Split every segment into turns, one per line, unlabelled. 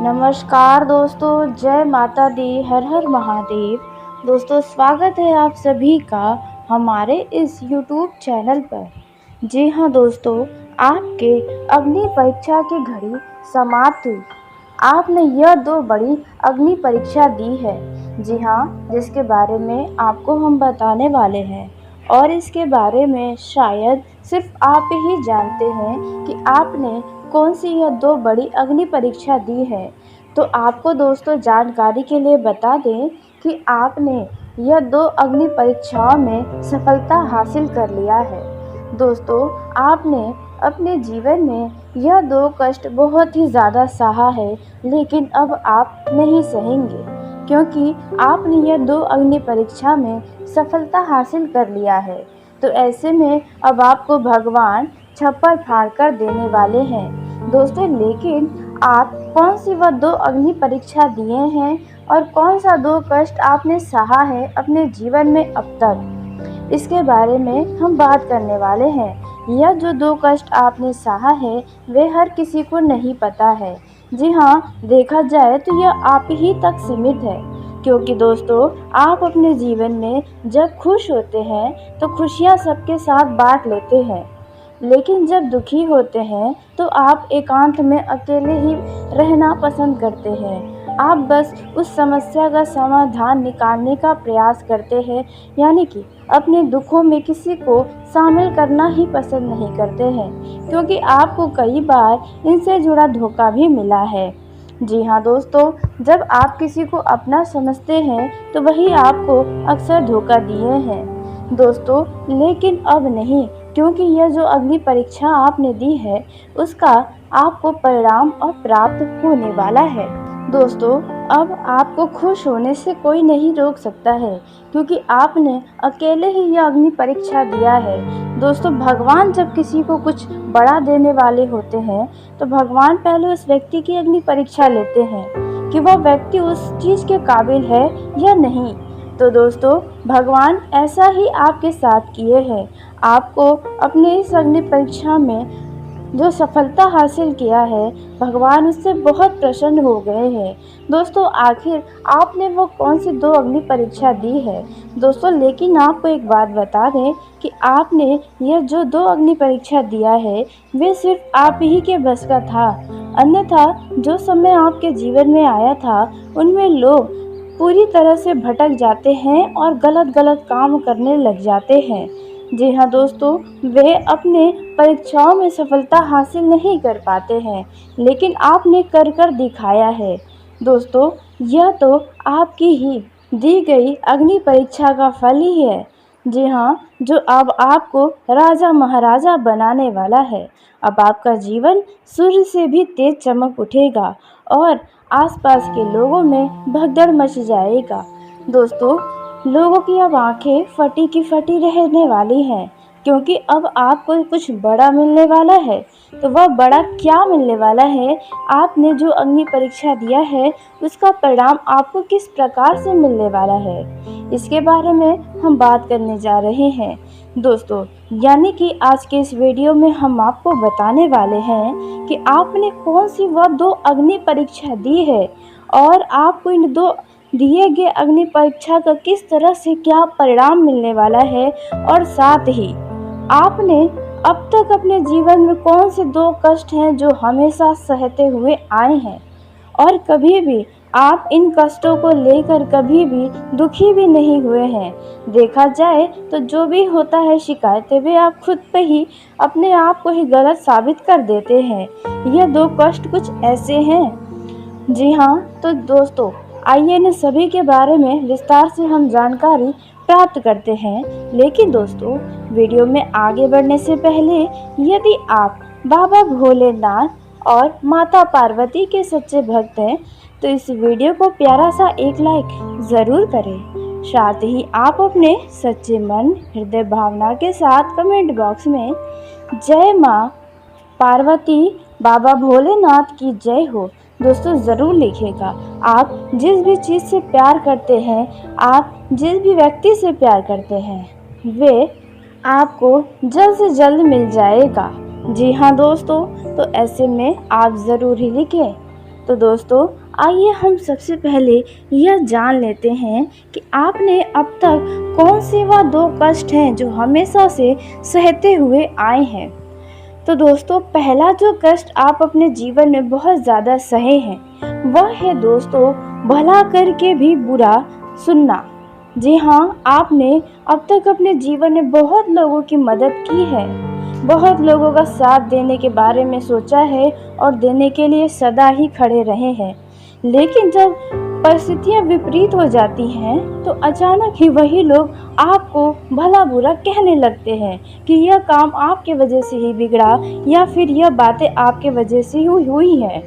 नमस्कार दोस्तों, जय माता दी, हर हर महादेव। दोस्तों, स्वागत है आप सभी का हमारे इस यूट्यूब चैनल पर। जी हाँ दोस्तों, आपके अग्नि परीक्षा की घड़ी समाप्त हुई। आपने यह 2 बड़ी अग्नि परीक्षा दी है। जी हाँ, जिसके बारे में आपको हम बताने वाले हैं और इसके बारे में शायद सिर्फ आप ही जानते हैं कि आपने कौन सी यह 2 बड़ी अग्नि परीक्षा दी है। तो आपको दोस्तों जानकारी के लिए बता दें कि आपने यह 2 अग्नि परीक्षाओं में सफलता हासिल कर लिया है। दोस्तों, आपने अपने जीवन में यह 2 कष्ट बहुत ही ज़्यादा सहा है, लेकिन अब आप नहीं सहेंगे, क्योंकि आपने यह 2 अग्नि परीक्षा में सफलता हासिल कर लिया है। तो ऐसे में अब आपको भगवान छप्पर फाड़ कर देने वाले हैं। दोस्तों, लेकिन आप कौन सी वह 2 अग्नि परीक्षा दिए हैं और कौन सा 2 कष्ट आपने सहा है अपने जीवन में अब तक, इसके बारे में हम बात करने वाले हैं। यह जो 2 कष्ट आपने सहा है वे हर किसी को नहीं पता है। जी हाँ, देखा जाए तो यह आप ही तक सीमित है, क्योंकि दोस्तों आप अपने जीवन में जब खुश होते हैं तो खुशियाँ सबके साथ बांट लेते हैं, लेकिन जब दुखी होते हैं तो आप एकांत में अकेले ही रहना पसंद करते हैं। आप बस उस समस्या का समाधान निकालने का प्रयास करते हैं, यानी कि अपने दुखों में किसी को शामिल करना ही पसंद नहीं करते हैं, क्योंकि आपको कई बार इनसे जुड़ा धोखा भी मिला है। जी हाँ दोस्तों, जब आप किसी को अपना समझते हैं तो वही आपको अक्सर धोखा दिए हैं दोस्तों, लेकिन अब नहीं, क्योंकि यह जो अग्नि परीक्षा आपने दी है उसका आपको परिणाम और प्राप्त होने वाला है। दोस्तों, अब आपको खुश होने से कोई नहीं रोक सकता है, क्योंकि आपने अकेले ही यह अग्नि परीक्षा दिया है। दोस्तों, भगवान जब किसी को कुछ बड़ा देने वाले होते हैं तो भगवान पहले उस व्यक्ति की अग्नि परीक्षा लेते हैं कि वह व्यक्ति उस चीज़ के काबिल है या नहीं। तो दोस्तों, भगवान ऐसा ही आपके साथ किए हैं। आपको अपने इस अग्नि परीक्षा में जो सफलता हासिल किया है, भगवान उससे बहुत प्रसन्न हो गए हैं। दोस्तों, आखिर आपने वो कौन सी 2 अग्नि परीक्षा दी है दोस्तों, लेकिन आपको एक बात बता दें कि आपने यह जो 2 अग्नि परीक्षा दिया है वे सिर्फ आप ही के बस का था। अन्यथा जो समय आपके जीवन में आया था उनमें लोग पूरी तरह से भटक जाते हैं और गलत गलत काम करने लग जाते हैं। जी हाँ दोस्तों, वे अपने परीक्षाओं में सफलता हासिल नहीं कर पाते हैं, लेकिन आपने कर कर दिखाया है। दोस्तों, यह तो आपकी ही दी गई अग्नि परीक्षा का फल ही है। जी हाँ, जो अब आपको राजा महाराजा बनाने वाला है। अब आपका जीवन सूर्य से भी तेज चमक उठेगा और आसपास के लोगों में भगदड़ मच जाएगा। दोस्तों, लोगों की अब आंखें फटी की फटी रहने वाली हैं, क्योंकि अब आपको कुछ बड़ा मिलने वाला है। तो वह बड़ा क्या मिलने वाला है, आपने जो अग्नि परीक्षा दिया है उसका परिणाम आपको किस प्रकार से मिलने वाला है, इसके बारे में हम बात करने जा रहे हैं दोस्तों। यानी कि आज के इस वीडियो में हम आपको बताने वाले हैं कि आपने कौन सी वह 2 अग्नि परीक्षा दी है और आपको इन 2 दिए गए अग्नि परीक्षा का किस तरह से क्या परिणाम मिलने वाला है, और साथ ही आपने अब तक अपने जीवन में कौन से 2 कष्ट हैं जो हमेशा सहते हुए आए हैं और कभी भी आप इन कष्टों को लेकर कभी भी दुखी भी नहीं हुए हैं। देखा जाए तो जो भी होता है शिकायतें वे आप खुद पे ही अपने आप को ही गलत साबित कर देते हैं। यह 2 कष्ट कुछ ऐसे हैं। जी हाँ, तो दोस्तों आइए इन सभी के बारे में विस्तार से हम जानकारी प्राप्त करते हैं। लेकिन दोस्तों, वीडियो में आगे बढ़ने से पहले यदि आप बाबा भोलेनाथ और माता पार्वती के सच्चे भक्त हैं तो इस वीडियो को प्यारा सा एक लाइक ज़रूर करें। साथ ही आप अपने सच्चे मन हृदय भावना के साथ कमेंट बॉक्स में जय माँ पार्वती बाबा भोलेनाथ की जय हो दोस्तों ज़रूर लिखेगा। आप जिस भी चीज़ से प्यार करते हैं, आप जिस भी व्यक्ति से प्यार करते हैं, वे आपको जल्द से जल्द मिल जाएगा। जी हाँ दोस्तों, तो ऐसे में आप ज़रूर ही लिखें तो दोस्तों आइए हम सबसे पहले यह जान लेते हैं कि आपने अब तक कौन से वह 2 कष्ट हैं जो हमेशा से सहते हुए आए हैं। तो दोस्तों पहला जो कष्ट आप अपने जीवन में बहुत ज़्यादा सहे हैं वह है दोस्तों भला करके भी बुरा सुनना। जी हाँ, आपने अब तक अपने जीवन में बहुत लोगों की मदद की है, बहुत लोगों का साथ देने के बारे में सोचा है और देने के लिए सदा ही खड़े रहे हैं। लेकिन जब परिस्थितियां विपरीत हो जाती हैं तो अचानक ही वही लोग आपको भला बुरा कहने लगते हैं कि यह काम आपके वजह से ही बिगड़ा या फिर यह बातें आपके वजह से हुई है।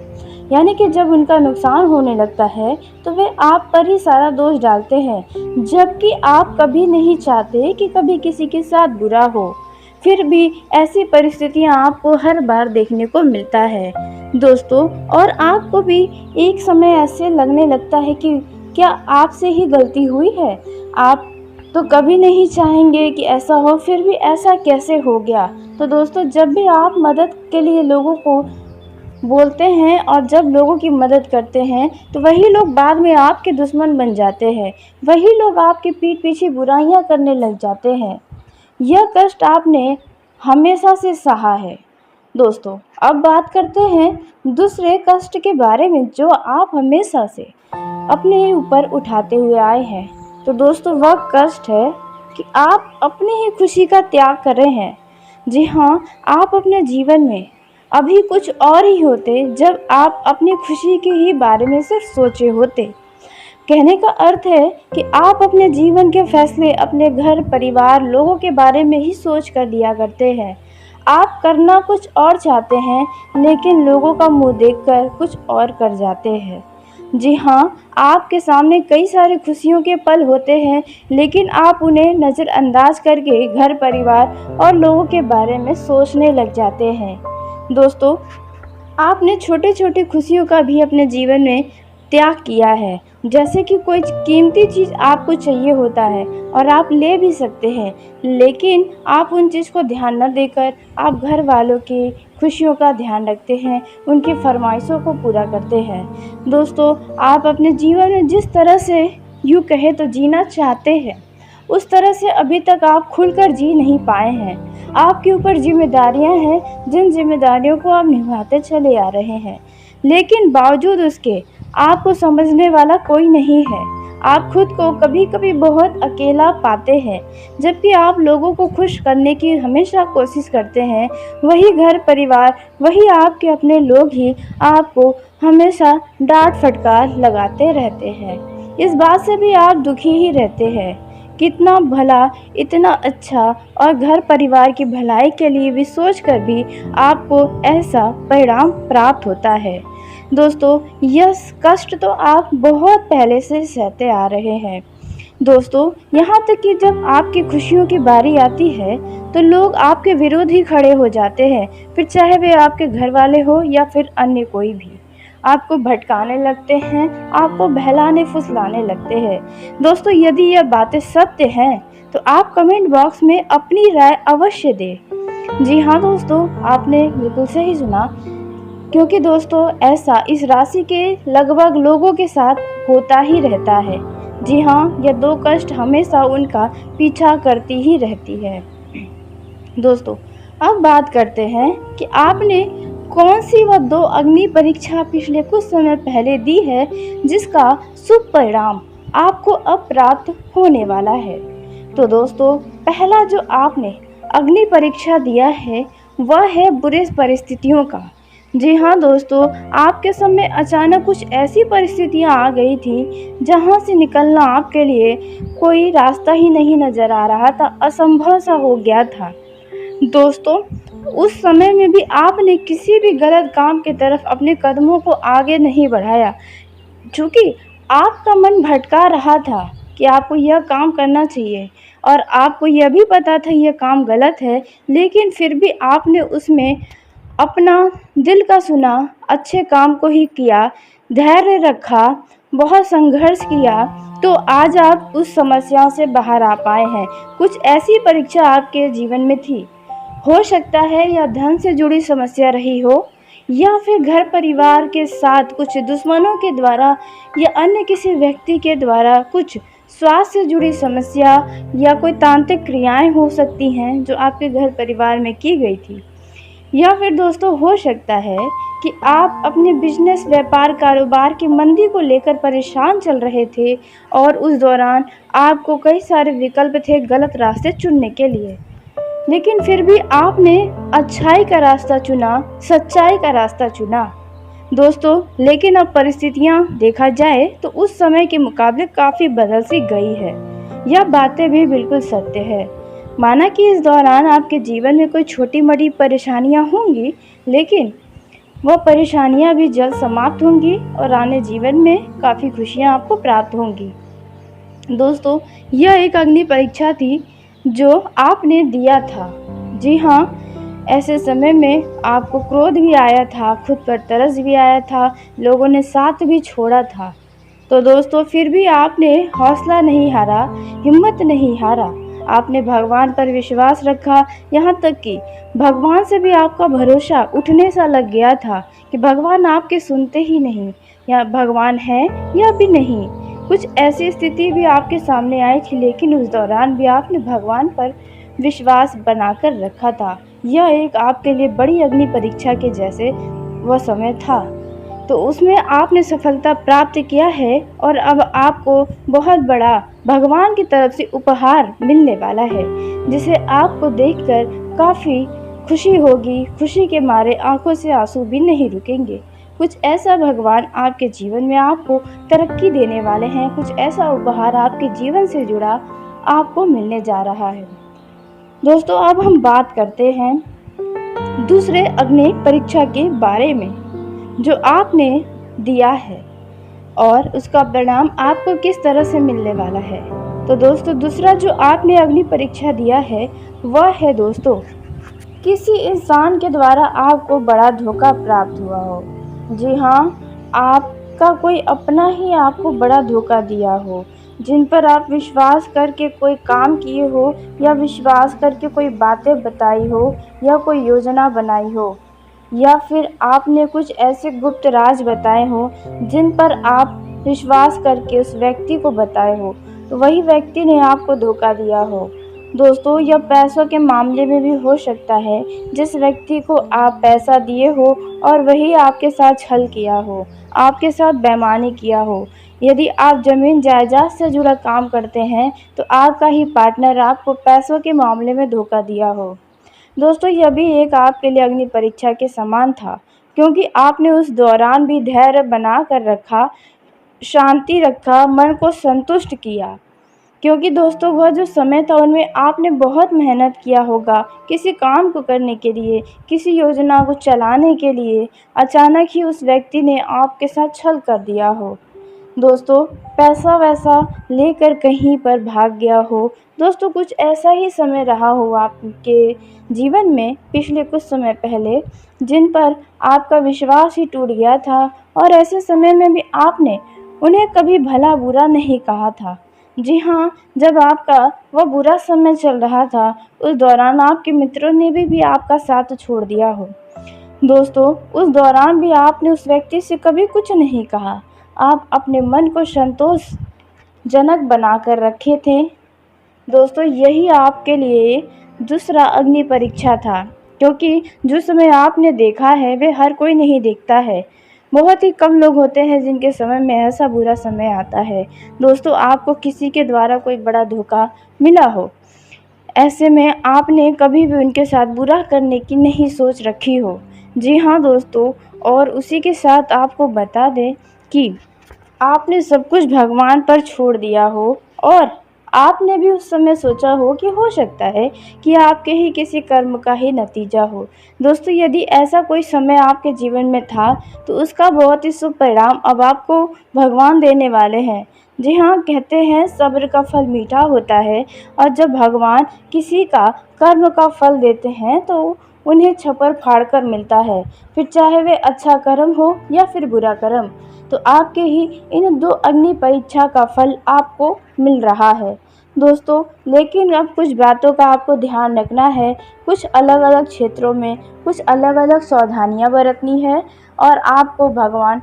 यानी कि जब उनका नुकसान होने लगता है तो वे आप पर ही सारा दोष डालते हैं, जबकि आप कभी नहीं चाहते कि कभी किसी के साथ बुरा हो। फिर भी ऐसी परिस्थितियां आपको हर बार देखने को मिलता है दोस्तों, और आपको भी एक समय ऐसे लगने लगता है कि क्या आपसे ही गलती हुई है। आप तो कभी नहीं चाहेंगे कि ऐसा हो, फिर भी ऐसा कैसे हो गया। तो दोस्तों जब भी आप मदद के लिए लोगों को बोलते हैं और जब लोगों की मदद करते हैं तो वही लोग बाद में आपके दुश्मन बन जाते हैं, वही लोग आपके पीठ पीछे बुराइयां करने लग जाते हैं। यह कष्ट आपने हमेशा से सहा है। दोस्तों अब बात करते हैं दूसरे कष्ट के बारे में जो आप हमेशा से अपने ऊपर उठाते हुए आए हैं। तो दोस्तों वह कष्ट है कि आप अपनी ही खुशी का त्याग कर रहे हैं। जी हाँ, आप अपने जीवन में अभी कुछ और ही होते जब आप अपनी खुशी के ही बारे में सिर्फ सोचे होते। कहने का अर्थ है कि आप अपने जीवन के फैसले अपने घर परिवार लोगों के बारे में ही सोच कर लिया करते हैं। आप करना कुछ और चाहते हैं लेकिन लोगों का मुंह देखकर कुछ और कर जाते हैं। जी हाँ, आपके सामने कई सारी खुशियों के पल होते हैं लेकिन आप उन्हें नज़रअंदाज करके घर परिवार और लोगों के बारे में सोचने लग जाते हैं। दोस्तों आपने छोटे छोटे खुशियों का भी अपने जीवन में त्याग किया है, जैसे कि कोई कीमती चीज़ आपको चाहिए होता है और आप ले भी सकते हैं, लेकिन आप उन चीज़ को ध्यान न देकर आप घर वालों की खुशियों का ध्यान रखते हैं, उनकी फरमाइशों को पूरा करते हैं। दोस्तों आप अपने जीवन में जिस तरह से यूँ कहे तो जीना चाहते हैं उस तरह से अभी तक आप खुलकर जी नहीं पाए हैं। आपके ऊपर जिम्मेदारियां हैं जिन जिम्मेदारियों को आप निभाते चले आ रहे हैं, लेकिन बावजूद उसके आपको समझने वाला कोई नहीं है। आप खुद को कभी कभी बहुत अकेला पाते हैं, जबकि आप लोगों को खुश करने की हमेशा कोशिश करते हैं। वही घर परिवार वही आपके अपने लोग ही आपको हमेशा डांट फटकार लगाते रहते हैं। इस बात से भी आप दुखी ही रहते हैं। कितना भला, इतना अच्छा और घर परिवार की भलाई के लिए भी सोचकर भी आपको ऐसा परिणाम प्राप्त होता है। दोस्तों यह कष्ट तो आप बहुत पहले से सहते आ रहे हैं। दोस्तों यहाँ तक कि जब आपकी खुशियों की बारी आती है तो लोग आपके विरोध ही खड़े हो जाते हैं, फिर चाहे वे आपके घर वाले हो या फिर अन्य कोई भी। आपको भटकाने लगते हैं, आपको बहलाने फुसलाने लगते हैं। दोस्तों यदि यह बातें सत्य हैं तो आप कमेंट बॉक्स में अपनी राय अवश्य दें। जी हाँ दोस्तों, आपने बिल्कुल सही सुना, क्योंकि दोस्तों ऐसा इस राशि के लगभग लोगों के साथ होता ही रहता है। जी हाँ, यह 2 कष्ट हमेशा उनका पीछा करती ही रहती है। दोस्तों अब बात करते हैं कि आपने कौन सी वह 2 अग्नि परीक्षा पिछले कुछ समय पहले दी है जिसका शुभ परिणाम आपको अब प्राप्त होने वाला है। तो दोस्तों पहला जो आपने अग्नि परीक्षा दिया है वह है बुरे परिस्थितियों का। जी हाँ दोस्तों, आपके सामने अचानक कुछ ऐसी परिस्थितियाँ आ गई थी जहाँ से निकलना आपके लिए कोई रास्ता ही नहीं नज़र आ रहा था, असंभव सा हो गया था। दोस्तों उस समय में भी आपने किसी भी गलत काम की तरफ अपने कदमों को आगे नहीं बढ़ाया, क्योंकि आपका मन भटका रहा था कि आपको यह काम करना चाहिए और आपको यह भी पता था यह काम गलत है, लेकिन फिर भी आपने उसमें अपना दिल का सुना, अच्छे काम को ही किया, धैर्य रखा, बहुत संघर्ष किया, तो आज आप उस समस्याओं से बाहर आ पाए हैं। कुछ ऐसी परीक्षा आपके जीवन में थी, हो सकता है यह धन से जुड़ी समस्या रही हो या फिर घर परिवार के साथ कुछ दुश्मनों के द्वारा या अन्य किसी व्यक्ति के द्वारा कुछ स्वास्थ्य से जुड़ी समस्या या कोई तांत्रिक क्रियाएं हो सकती हैं जो आपके घर परिवार में की गई थी। या फिर दोस्तों हो सकता है कि आप अपने बिजनेस व्यापार कारोबार की मंदी को लेकर परेशान चल रहे थे और उस दौरान आपको कई सारे विकल्प थे गलत रास्ते चुनने के लिए, लेकिन फिर भी आपने अच्छाई का रास्ता चुना, सच्चाई का रास्ता चुना दोस्तों। लेकिन अब परिस्थितियां देखा जाए तो उस समय के मुकाबले काफ़ी बदल सी गई है। यह बातें भी बिल्कुल सत्य है। माना कि इस दौरान आपके जीवन में कोई छोटी मोटी परेशानियां होंगी, लेकिन वह परेशानियां भी जल्द समाप्त होंगी और आने जीवन में काफ़ी खुशियां आपको प्राप्त होंगी। दोस्तों, यह एक अग्नि परीक्षा थी जो आपने दिया था। जी हाँ, ऐसे समय में आपको क्रोध भी आया था, खुद पर तरस भी आया था, लोगों ने साथ भी छोड़ा था। तो दोस्तों फिर भी आपने हौसला नहीं हारा, हिम्मत नहीं हारा। आपने भगवान पर विश्वास रखा, यहाँ तक कि भगवान से भी आपका भरोसा उठने सा लग गया था कि भगवान आपके सुनते ही नहीं, या भगवान है या भी नहीं। कुछ ऐसी स्थिति भी आपके सामने आई थी, लेकिन उस दौरान भी आपने भगवान पर विश्वास बनाकर रखा था। यह एक आपके लिए बड़ी अग्नि परीक्षा के जैसे वह समय था। तो उसमें आपने सफलता प्राप्त किया है और अब आपको बहुत बड़ा भगवान की तरफ से उपहार मिलने वाला है, जिसे आपको देखकर काफ़ी खुशी होगी। खुशी के मारे आंखों से आंसू भी नहीं रुकेंगे। कुछ ऐसा भगवान आपके जीवन में आपको तरक्की देने वाले हैं, कुछ ऐसा उपहार आपके जीवन से जुड़ा आपको मिलने जा रहा है। दोस्तों, अब हम बात करते हैं दूसरे अग्नि परीक्षा के बारे में जो आपने दिया है और उसका परिणाम आपको किस तरह से मिलने वाला है। तो दोस्तों, दूसरा जो आपने अग्नि परीक्षा दिया है वह है दोस्तों किसी इंसान के द्वारा आपको बड़ा धोखा प्राप्त हुआ हो। जी हाँ, आपका कोई अपना ही आपको बड़ा धोखा दिया हो, जिन पर आप विश्वास करके कोई काम किए हो या विश्वास करके कोई बातें बताई हो या कोई योजना बनाई हो, या फिर आपने कुछ ऐसे गुप्त राज बताए हो जिन पर आप विश्वास करके उस व्यक्ति को बताए हो, तो वही व्यक्ति ने आपको धोखा दिया हो। दोस्तों, यह पैसों के मामले में भी हो सकता है। जिस व्यक्ति को आप पैसा दिए हो और वही आपके साथ छल किया हो, आपके साथ बेईमानी किया हो। यदि आप ज़मीन जायदाद से जुड़ा काम करते हैं तो आपका ही पार्टनर आपको पैसों के मामले में धोखा दिया हो। दोस्तों, यह भी एक आपके लिए अग्नि परीक्षा के समान था, क्योंकि आपने उस दौरान भी धैर्य बना कर रखा, शांति रखा, मन को संतुष्ट किया। क्योंकि दोस्तों वह जो समय था उनमें आपने बहुत मेहनत किया होगा किसी काम को करने के लिए, किसी योजना को चलाने के लिए। अचानक ही उस व्यक्ति ने आपके साथ छल कर दिया हो। दोस्तों, पैसा वैसा लेकर कहीं पर भाग गया हो। दोस्तों, कुछ ऐसा ही समय रहा हो आपके जीवन में पिछले कुछ समय पहले, जिन पर आपका विश्वास ही टूट गया था और ऐसे समय में भी आपने उन्हें कभी भला बुरा नहीं कहा था। जी हाँ, जब आपका वह बुरा समय चल रहा था उस दौरान आपके मित्रों ने भी आपका साथ छोड़ दिया हो। दोस्तों, उस दौरान भी आपने उस व्यक्ति से कभी कुछ नहीं कहा। आप अपने मन को संतोषजनक बनाकर रखे थे। दोस्तों, यही आपके लिए दूसरा अग्नि परीक्षा था, क्योंकि जो समय आपने देखा है वे हर कोई नहीं देखता है। बहुत ही कम लोग होते हैं जिनके समय में ऐसा बुरा समय आता है। दोस्तों, आपको किसी के द्वारा कोई बड़ा धोखा मिला हो, ऐसे में आपने कभी भी उनके साथ बुरा करने की नहीं सोच रखी हो। जी हाँ दोस्तों, और उसी के साथ आपको बता दें कि आपने सब कुछ भगवान पर छोड़ दिया हो और आपने भी उस समय सोचा हो कि हो सकता है कि आपके ही किसी कर्म का ही नतीजा हो। दोस्तों, यदि ऐसा कोई समय आपके जीवन में था तो उसका बहुत ही शुभ परिणाम अब आपको भगवान देने वाले हैं। जी हाँ, कहते हैं सब्र का फल मीठा होता है, और जब भगवान किसी का कर्म का फल देते हैं तो उन्हें छप्पर फाड़ कर मिलता है, फिर चाहे वे अच्छा कर्म हो या फिर बुरा कर्म। तो आपके ही इन दो अग्नि परीक्षा का फल आपको मिल रहा है। दोस्तों, लेकिन अब कुछ बातों का आपको ध्यान रखना है। कुछ अलग-अलग क्षेत्रों में कुछ अलग-अलग सावधानियाँ बरतनी है और आपको भगवान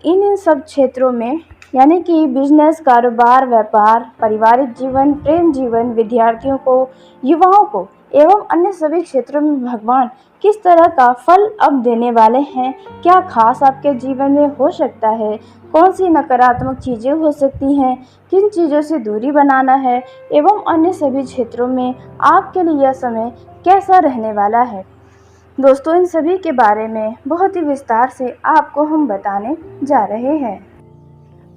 इन सब क्षेत्रों में यानी कि बिज़नेस, कारोबार, व्यापार, पारिवारिक जीवन, प्रेम जीवन, विद्यार्थियों को, युवाओं को एवं अन्य सभी क्षेत्रों में भगवान किस तरह का फल अब देने वाले हैं, क्या ख़ास आपके जीवन में हो सकता है, कौन-सी नकारात्मक चीज़ें हो सकती हैं, किन चीज़ों से दूरी बनाना है एवं अन्य सभी क्षेत्रों में आपके लिए यह समय कैसा रहने वाला है। दोस्तों, इन सभी के बारे में बहुत ही विस्तार से आपको हम बताने जा रहे हैं।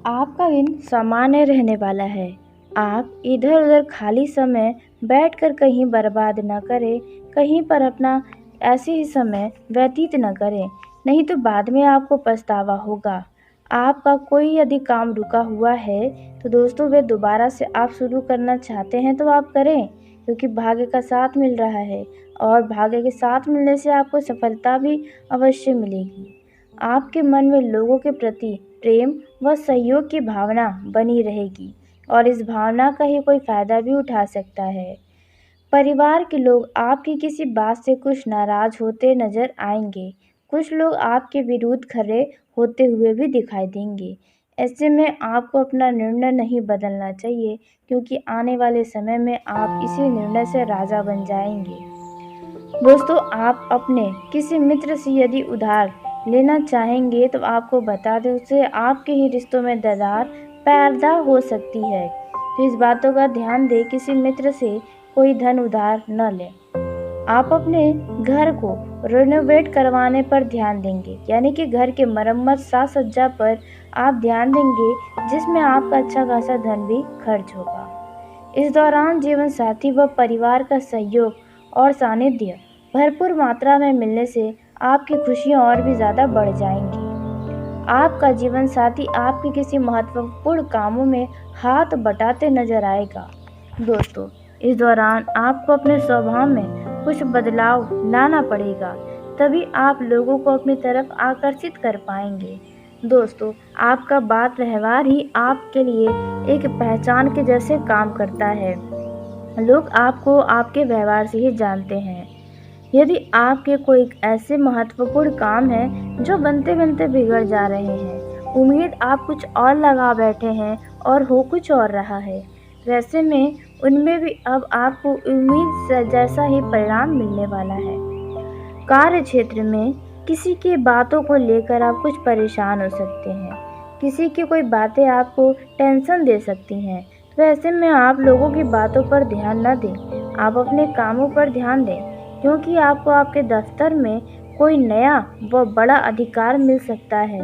आपका दिन सामान्य रहने वाला है। आप इधर-उधर खाली समय बैठकर कहीं बर्बाद न करें, कहीं पर अपना ऐसे ही समय व्यतीत न करें, नहीं तो बाद में आपको पछतावा होगा। आपका कोई यदि काम रुका हुआ है, तो दोस्तों वे दोबारा से आप शुरू करना चाहते हैं तो आप करें, क्योंकि भाग्य का साथ मिल रहा है और भाग्य के साथ मिलने से आपको सफलता भी अवश्य मिलेगी। आपके मन में लोगों के प्रति प्रेम व सहयोग की भावना बनी रहेगी और इस भावना का ही कोई फ़ायदा भी उठा सकता है। परिवार के लोग आपकी किसी बात से कुछ नाराज़ होते नज़र आएंगे। कुछ लोग आपके विरुद्ध खड़े होते हुए भी दिखाई देंगे। ऐसे में आपको अपना निर्णय नहीं बदलना चाहिए, क्योंकि आने वाले समय में आप इसी निर्णय से राजा बन जाएंगे। दोस्तों, आप अपने किसी मित्र से यदि उधार लेना चाहेंगे तो आपको बता दें, उससे आपके ही रिश्तों में दरार पैदा हो सकती है। तो इस बातों का ध्यान दें, किसी मित्र से कोई धन उधार न लें। आप अपने घर को रेनोवेट करवाने पर ध्यान देंगे, यानी कि घर के मरम्मत साज सज्जा पर आप ध्यान देंगे, जिसमें आपका अच्छा खासा धन भी खर्च होगा। इस दौरान जीवन साथी व परिवार का सहयोग और सानिध्य भरपूर मात्रा में मिलने से आपकी खुशियाँ और भी ज़्यादा बढ़ जाएंगी। आपका जीवन साथी आपके किसी महत्वपूर्ण कामों में हाथ बटाते नजर आएगा। दोस्तों, इस दौरान आपको अपने स्वभाव में कुछ बदलाव लाना पड़ेगा, तभी आप लोगों को अपनी तरफ आकर्षित कर पाएंगे। दोस्तों, आपका बात व्यवहार ही आपके लिए एक पहचान के जैसे काम करता है। लोग आपको आपके व्यवहार से ही जानते हैं। यदि आपके कोई ऐसे महत्वपूर्ण काम है जो बनते बनते बिगड़ जा रहे हैं, उम्मीद आप कुछ और लगा बैठे हैं और हो कुछ और रहा है, वैसे में उनमें भी अब आपको उम्मीद से जैसा ही परिणाम मिलने वाला है। कार्य क्षेत्र में किसी की बातों को लेकर आप कुछ परेशान हो सकते हैं। किसी की कोई बातें आपको टेंशन दे सकती हैं, तो ऐसे में आप लोगों की बातों पर ध्यान न दें। आप अपने कामों पर ध्यान दें, क्योंकि आपको आपके दफ्तर में कोई नया व बड़ा अधिकार मिल सकता है,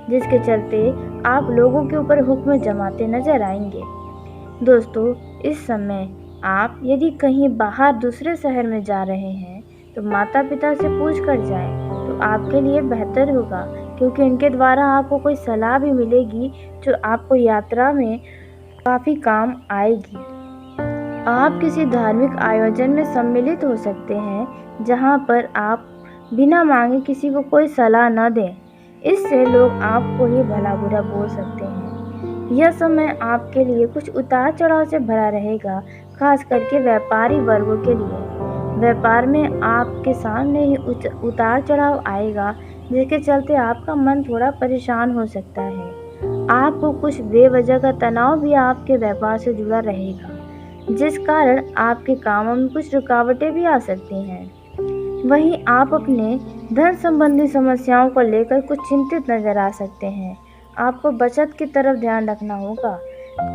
जिसके चलते आप लोगों के ऊपर हुक्म जमाते नजर आएंगे। दोस्तों, इस समय आप यदि कहीं बाहर दूसरे शहर में जा रहे हैं तो माता पिता से पूछ कर जाएं, तो आपके लिए बेहतर होगा, क्योंकि उनके द्वारा आपको कोई सलाह भी मिलेगी जो आपको यात्रा में काफ़ी काम आएगी। आप किसी धार्मिक आयोजन में सम्मिलित हो सकते हैं, जहां पर आप बिना मांगे किसी को कोई सलाह न दें। इससे लोग आपको ही भला बुरा बोल सकते हैं। यह समय आपके लिए कुछ उतार चढ़ाव से भरा रहेगा, खास करके व्यापारी वर्गों के लिए। व्यापार में आपके सामने ही उतार चढ़ाव आएगा, जिसके चलते आपका मन थोड़ा परेशान हो सकता है। आपको कुछ बेवजह का तनाव भी आपके व्यापार से जुड़ा रहेगा, जिस कारण आपके कामों में कुछ रुकावटें भी आ सकती हैं। वहीं आप अपने धन संबंधी समस्याओं को लेकर कुछ चिंतित नजर आ सकते हैं। आपको बचत की तरफ ध्यान रखना होगा,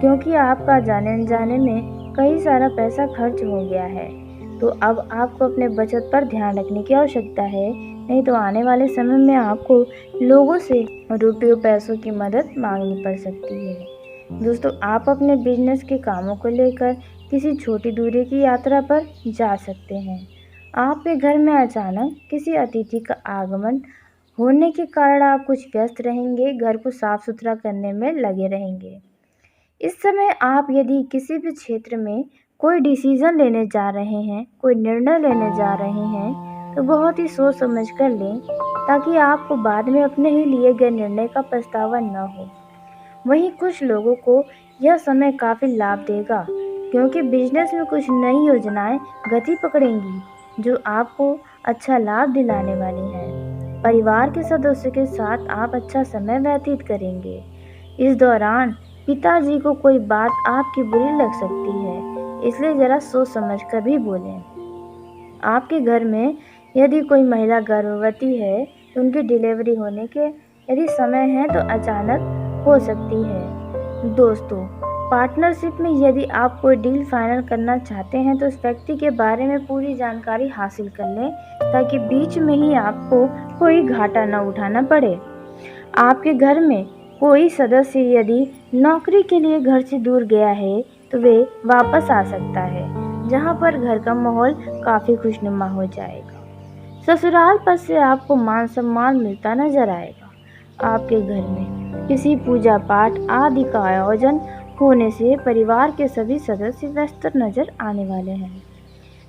क्योंकि आपका जाने अनजाने में कई सारा पैसा खर्च हो गया है। तो अब आपको अपने बचत पर ध्यान रखने की आवश्यकता है, नहीं तो आने वाले समय में आपको लोगों से रुपयों पैसों की मदद मांगनी पड़ सकती है। दोस्तों, आप अपने बिजनेस के कामों को लेकर किसी छोटी दूरी की यात्रा पर जा सकते हैं। आपके घर में अचानक किसी अतिथि का आगमन होने के कारण आप कुछ व्यस्त रहेंगे, घर को साफ सुथरा करने में लगे रहेंगे। इस समय आप यदि किसी भी क्षेत्र में कोई डिसीजन लेने जा रहे हैं, कोई निर्णय लेने जा रहे हैं, तो बहुत ही सोच समझ कर लें, ताकि आपको बाद में अपने ही लिए गए निर्णय का पछतावा न हो। वहीं कुछ लोगों को यह समय काफ़ी लाभ देगा, क्योंकि बिजनेस में कुछ नई योजनाएं गति पकड़ेंगी जो आपको अच्छा लाभ दिलाने वाली हैं। परिवार के सदस्यों के साथ आप अच्छा समय व्यतीत करेंगे। इस दौरान पिताजी को कोई बात आपकी बुरी लग सकती है, इसलिए ज़रा सोच समझ कर भी बोलें। आपके घर में यदि कोई महिला गर्भवती है तो उनकी डिलीवरी होने के यदि समय है तो अचानक हो सकती है। दोस्तों, पार्टनरशिप में यदि आप कोई डील फाइनल करना चाहते हैं तो उस व्यक्ति के बारे में पूरी जानकारी हासिल कर लें ताकि बीच में ही आपको कोई घाटा न उठाना पड़े। आपके घर में कोई सदस्य यदि नौकरी के लिए घर से दूर गया है तो वे वापस आ सकता है, जहां पर घर का माहौल काफ़ी खुशनुमा हो जाएगा। ससुराल पद से आपको मान सम्मान मिलता नजर आएगा। आपके घर में किसी पूजा पाठ आदि का आयोजन होने से परिवार के सभी सदस्य व्यस्त नजर आने वाले हैं।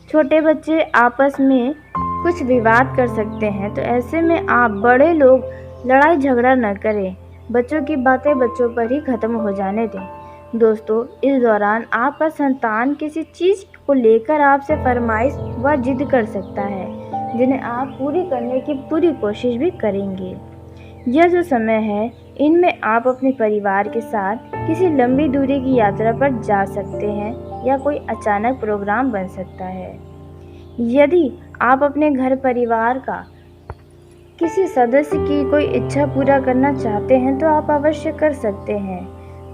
छोटे बच्चे आपस में कुछ विवाद कर सकते हैं, तो ऐसे में आप बड़े लोग लड़ाई झगड़ा न करें। बच्चों की बातें बच्चों पर ही खत्म हो जाने दें। दोस्तों, इस दौरान आपका संतान किसी चीज़ को लेकर आपसे फरमाइश व जिद कर सकता है, जिन्हें आप पूरी करने की पूरी कोशिश भी करेंगे। यह जो समय है, इनमें आप अपने परिवार के साथ किसी लंबी दूरी की यात्रा पर जा सकते हैं या कोई अचानक प्रोग्राम बन सकता है। यदि आप अपने घर परिवार का किसी सदस्य की कोई इच्छा पूरा करना चाहते हैं तो आप अवश्य कर सकते हैं।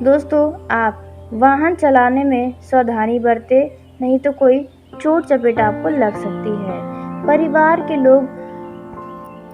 दोस्तों, आप वाहन चलाने में सावधानी बरतें, नहीं तो कोई चोट चपेट आपको लग सकती है। परिवार के लोग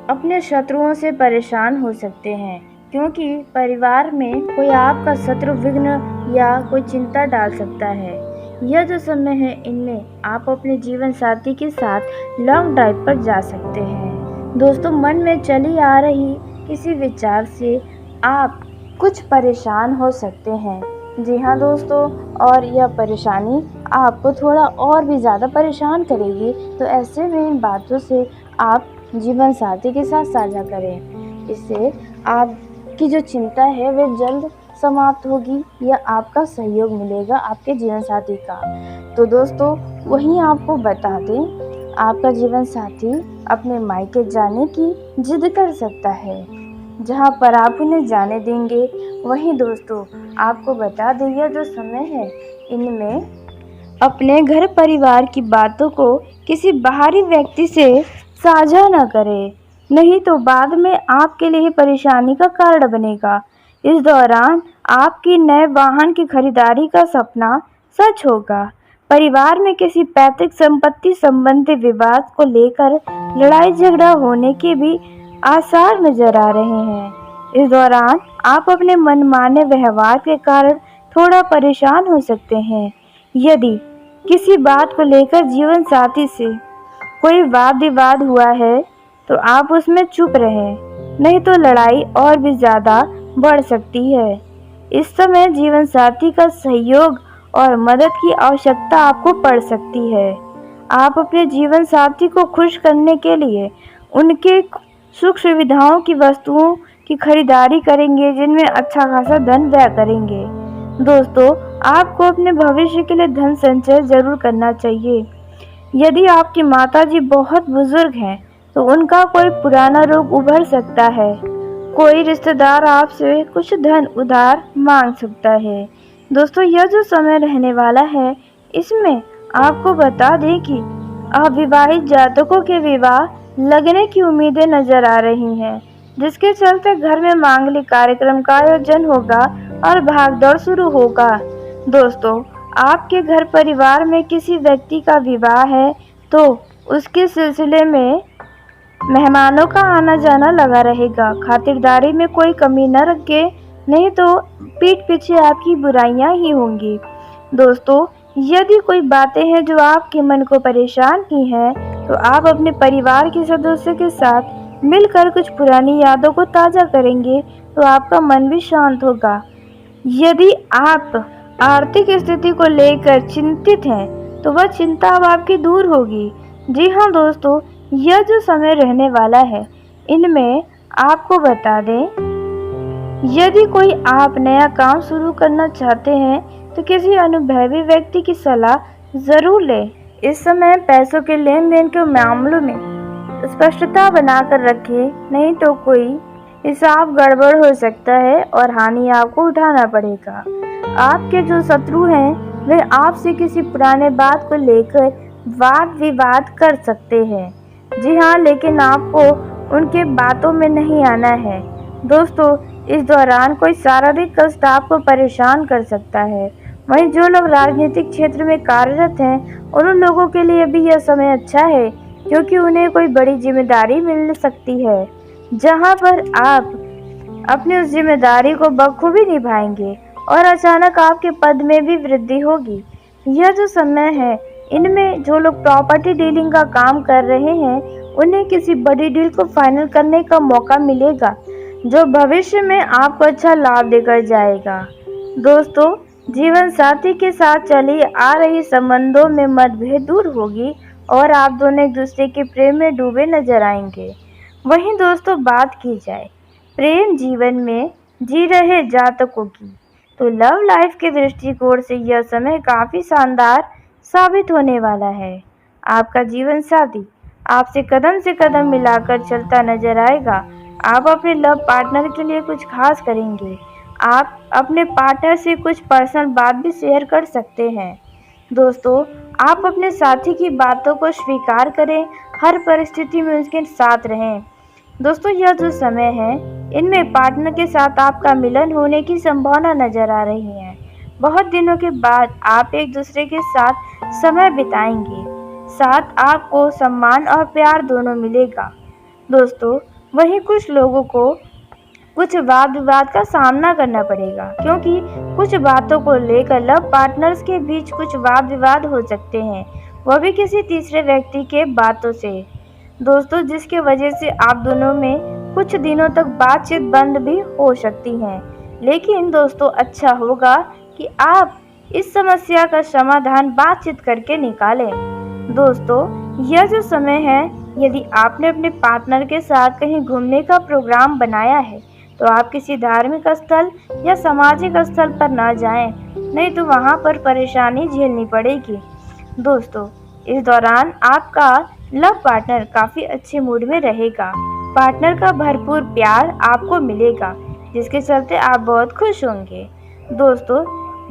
अपने शत्रुओं से परेशान हो सकते हैं, क्योंकि परिवार में कोई आपका शत्रु विघ्न या कोई चिंता डाल सकता है। यह जो समय है, इनमें आप अपने जीवन साथी के साथ लॉन्ग ड्राइव पर जा सकते हैं। दोस्तों, मन में चली आ रही किसी विचार से आप कुछ परेशान हो सकते हैं। जी हाँ दोस्तों, और यह परेशानी आपको थोड़ा और भी ज़्यादा परेशान करेगी, तो ऐसे में इन बातों से आप जीवन साथी के साथ साझा करें। इससे आपकी जो चिंता है वह जल्द समाप्त होगी या आपका सहयोग मिलेगा आपके जीवन साथी का। तो दोस्तों, वहीं आपको बता दें, आपका जीवन साथी अपने मायके जाने की जिद कर सकता है, जहां पर आप उन्हें जाने देंगे। वहीं दोस्तों, आपको बता दें, यह जो समय है, इनमें अपने घर परिवार की बातों को किसी बाहरी व्यक्ति से साझा न करें, नहीं तो बाद में आपके लिए परेशानी का कारण बनेगा। इस दौरान आपकी नए वाहन की खरीदारी का सपना सच होगा। परिवार में किसी पैतृक संपत्ति संबंधी विवाद को लेकर लड़ाई झगड़ा होने के भी आसार नजर आ रहे हैं। इस दौरान आप अपने मनमाने व्यवहार के कारण थोड़ा परेशान हो सकते हैं। यदि किसी बात को लेकर जीवन साथी से कोई वाद विवाद हुआ है तो आप उसमें चुप रहें, नहीं तो लड़ाई और भी ज़्यादा बढ़ सकती है। इस समय जीवन साथी का सहयोग और मदद की आवश्यकता आपको पड़ सकती है। आप अपने जीवन साथी को खुश करने के लिए उनके सुख सुविधाओं की वस्तुओं की खरीदारी करेंगे, जिनमें अच्छा खासा धन व्यय करेंगे। दोस्तों, आपको अपने भविष्य के लिए धन संचय जरूर करना चाहिए। यदि आपकी माताजी बहुत बुजुर्ग हैं तो उनका कोई पुराना रोग उभर सकता है। कोई रिश्तेदार आपसे कुछ धन उधार मांग सकता है। दोस्तों, यह जो समय रहने वाला है, इसमें आपको बता दें कि अविवाहित जातकों के विवाह लगने की उम्मीदें नजर आ रही हैं, जिसके चलते घर में मांगलिक कार्यक्रम का आयोजन होगा और भागदौड़ शुरू होगा। दोस्तों, आपके घर परिवार में किसी व्यक्ति का विवाह है तो उसके सिलसिले में मेहमानों का आना जाना लगा रहेगा। खातिरदारी में कोई कमी न रखें, नहीं तो पीठ पीछे आपकी बुराइयां ही होंगी। दोस्तों, यदि कोई बातें हैं जो आपके मन को परेशान की हैं, तो आप अपने परिवार के सदस्यों के साथ मिलकर कुछ पुरानी यादों को ताज़ा करेंगे तो आपका मन भी शांत होगा। यदि आप आर्थिक स्थिति को लेकर चिंतित हैं तो वह चिंता अब आपकी दूर होगी। जी हाँ दोस्तों, यह जो समय रहने वाला है, इनमें आपको बता दें, यदि कोई आप नया काम शुरू करना चाहते हैं तो किसी अनुभवी व्यक्ति की सलाह ज़रूर लें। इस समय पैसों के लेन देन के मामलों में स्पष्टता बनाकर रखें, नहीं तो कोई हिसाब गड़बड़ हो सकता है और हानि आपको उठाना पड़ेगा। आपके जो शत्रु हैं वे आपसे किसी पुराने बात को लेकर वाद विवाद कर सकते हैं। जी हाँ, लेकिन आपको उनके बातों में नहीं आना है। दोस्तों, इस दौरान कोई शारीरिक कष्ट आपको परेशान कर सकता है। वहीं जो लोग राजनीतिक क्षेत्र में कार्यरत हैं उन लोगों के लिए भी यह समय अच्छा है, क्योंकि उन्हें कोई बड़ी जिम्मेदारी मिल सकती है, जहां पर आप अपनी उस जिम्मेदारी को बखूबी निभाएंगे और अचानक आपके पद में भी वृद्धि होगी। यह जो समय है, इनमें जो लोग प्रॉपर्टी डीलिंग का काम कर रहे हैं उन्हें किसी बड़ी डील को फाइनल करने का मौका मिलेगा, जो भविष्य में आपको अच्छा लाभ देकर जाएगा। दोस्तों, जीवन साथी के साथ चली आ रही संबंधों में मतभेद दूर होगी और आप दोनों एक दूसरे के प्रेम में डूबे नजर आएंगे। वहीं दोस्तों, बात की जाए प्रेम जीवन में जी रहे जातकों की, तो लव लाइफ के दृष्टिकोण से यह समय काफी शानदार साबित होने वाला है। आपका जीवन साथी आपसे कदम से कदम मिलाकर चलता नजर आएगा। आप अपने लव पार्टनर के लिए कुछ खास करेंगे। आप अपने पार्टनर से कुछ पर्सनल बात भी शेयर कर सकते हैं। दोस्तों, आप अपने साथी की बातों को स्वीकार करें, हर परिस्थिति में उसके साथ रहें। दोस्तों, यह जो समय है, इनमें पार्टनर के साथ आपका मिलन होने की संभावना नजर आ रही है। बहुत दिनों के बाद आप एक दूसरे के साथ समय बिताएंगे, साथ आपको सम्मान और प्यार दोनों मिलेगा। दोस्तों, वहीं कुछ लोगों को कुछ वाद विवाद का सामना करना पड़ेगा, क्योंकि कुछ बातों को लेकर लव पार्टनर्स के बीच कुछ वाद विवाद हो सकते हैं, वह भी किसी तीसरे व्यक्ति के बातों से। दोस्तों, जिसके वजह से आप दोनों में कुछ दिनों तक बातचीत बंद भी हो सकती है। लेकिन दोस्तों, अच्छा होगा कि आप इस समस्या का समाधान बातचीत करके निकालें। दोस्तों, यह जो समय है, यदि आपने अपने पार्टनर के साथ कहीं घूमने का प्रोग्राम बनाया है तो आप किसी धार्मिक स्थल या सामाजिक स्थल पर ना जाएं, नहीं तो वहां पर परेशानी झेलनी पड़ेगी। दोस्तों, इस दौरान आपका लव पार्टनर काफी अच्छे मूड में रहेगा। पार्टनर का भरपूर प्यार आपको मिलेगा, जिसके चलते आप बहुत खुश होंगे। दोस्तों,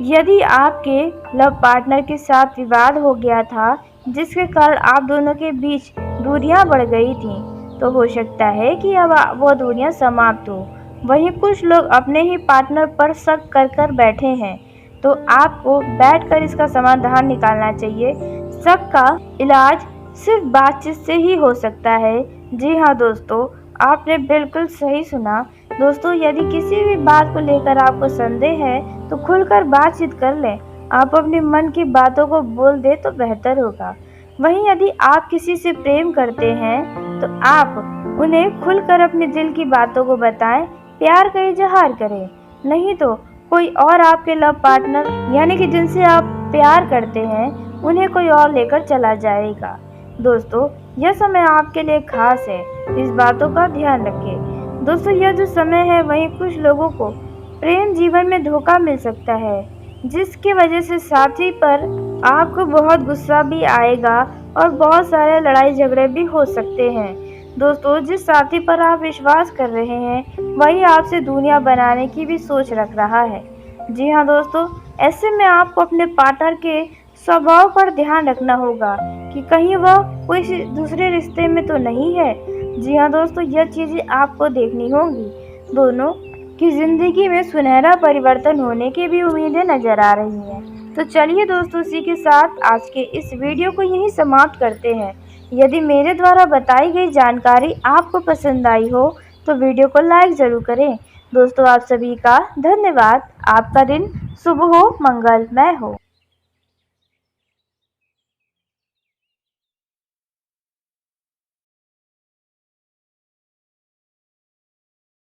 यदि आपके लव पार्टनर के साथ विवाद हो गया था, जिसके कारण आप दोनों के बीच दूरियां बढ़ गई थीं, तो हो सकता है कि अब वो दूरियां समाप्त हो। वहीं कुछ लोग अपने ही पार्टनर पर शक कर बैठे हैं, तो आपको बैठकर इसका समाधान निकालना चाहिए। शक का इलाज सिर्फ बातचीत से ही हो सकता है। जी हाँ दोस्तों, आपने बिल्कुल सही सुना। दोस्तों, यदि किसी भी बात को लेकर आपको संदेह है तो खुलकर बातचीत कर लें। आप अपने मन की बातों को बोल दें तो बेहतर होगा। वहीं यदि आप किसी से प्रेम करते हैं तो आप उन्हें खुलकर अपने दिल की बातों को बताएं, प्यार का इजहार करें। नहीं तो कोई और आपके लव पार्टनर यानी कि जिनसे आप प्यार करते हैं, उन्हें कोई और लेकर चला जाएगा। दोस्तों, यह समय आपके लिए खास है, इस बातों का ध्यान रखें। दोस्तों, यह जो समय है, वहीं कुछ लोगों को प्रेम जीवन में धोखा मिल सकता है, जिसकी वजह से साथी पर आपको बहुत गुस्सा भी आएगा और बहुत सारे लड़ाई झगड़े भी हो सकते हैं। दोस्तों, जिस साथी पर आप विश्वास कर रहे हैं वही आपसे दूरियां बनाने की भी सोच रख रहा है। जी हाँ दोस्तों, ऐसे में आपको अपने पार्टनर के स्वभाव पर ध्यान रखना होगा कि कहीं वह कोई दूसरे रिश्ते में तो नहीं है। जी हाँ दोस्तों, यह चीज़ें आपको देखनी होंगी। दोनों की जिंदगी में सुनहरा परिवर्तन होने की भी उम्मीदें नजर आ रही हैं। तो चलिए दोस्तों, इसी के साथ आज के इस वीडियो को यहीं समाप्त करते हैं। यदि मेरे द्वारा बताई गई जानकारी आपको पसंद आई हो तो वीडियो को लाइक ज़रूर करें। दोस्तों, आप सभी का धन्यवाद। आपका दिन शुभ हो, मंगलमय हो।